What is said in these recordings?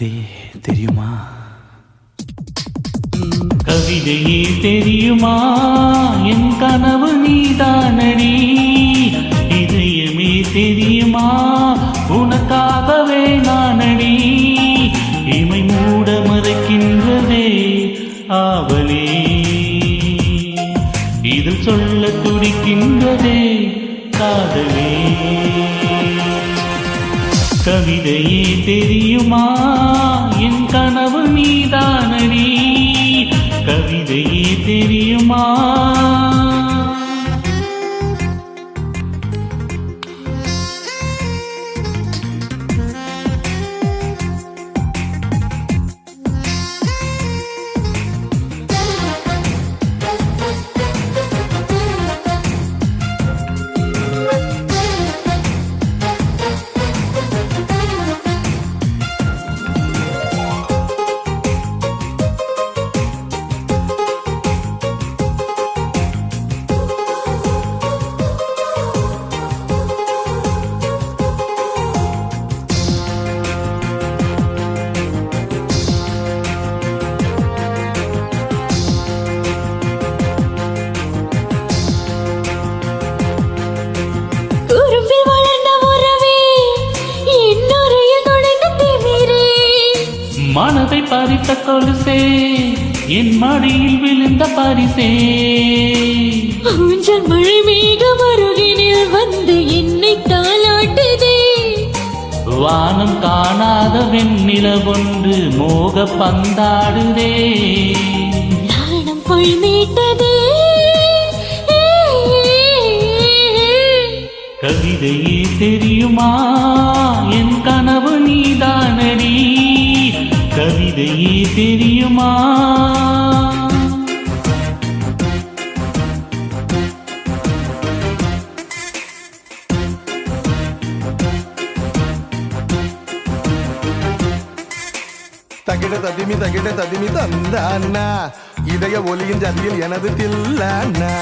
கவிதையே தெரியுமா? கவிதையே தெரியுமா? என் கனவு நீதானடி. இதயமே தெரியுமா? உனக்காகவே நானடி. இமை மூட மறைக்கின்றதே ஆவலே, இதில் சொல்ல துடிக்கின்றதே காதலே. கவிதையே தெரியுமா? என் கனவு நீதானடி. கவிதையே தெரியுமா? மனதை பறித்த கொலுசே, என் மடியில் விழுந்த பரிசே. ஊஞ்சல் மழை மேகம் அருகினில் வந்து என்னை தாளாட்டுதே. வானம் காணாத வெண்ணிலவொன்று மோக பந்தாடுதே. நாணம் பொய் மீட்டதே. கவிதையே தெரியுமா? என் கனவு நீதானடி. கவிதையே தெரியுமா? தகிட ததிமி தந்தானா, இதய ஒலியின் ஜதியில் எனது தில்லானா.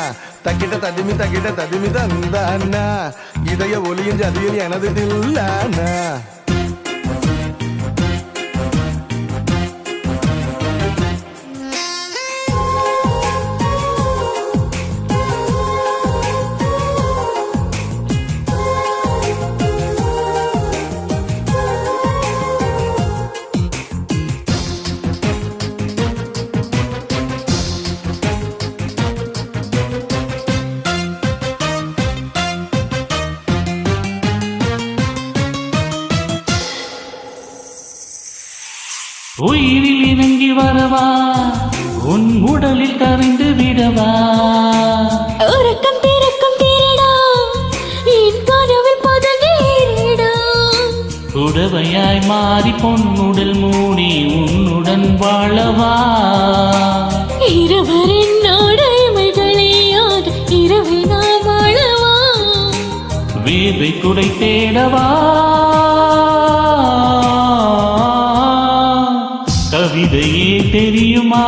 தகிட ததிமி தந்தானா, இதய ஒலியின் ஜதியில் எனது தில்லானா. உயிரில் இறங்கி வரவா? உன் உடலில் கரைந்து விடவா? உறக்கம் திறக்கும் திருடா, என் கனவில் பதங்கீடா. உடவையாய் மாறி பொன்னுடல் மூடி உன்னுடன் வாழவா? இரவரின் நாடைமைகளையாக இரவை நாம் வாழவா? வேதை குடை தேடவா? கவிதையே தெரியுமா?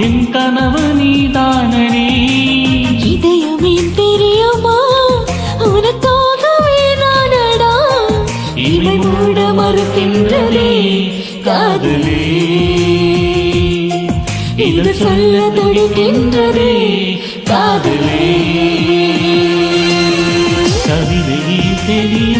என் கனவு நீதானடி. இதயமே தெரியுமா? உனக்காகவே நானடா. இமை மூட மறுக்கின்றதே காதலே, இது சொல்ல துடிக்கின்றதே காதலே. கவிதையே தெரியும்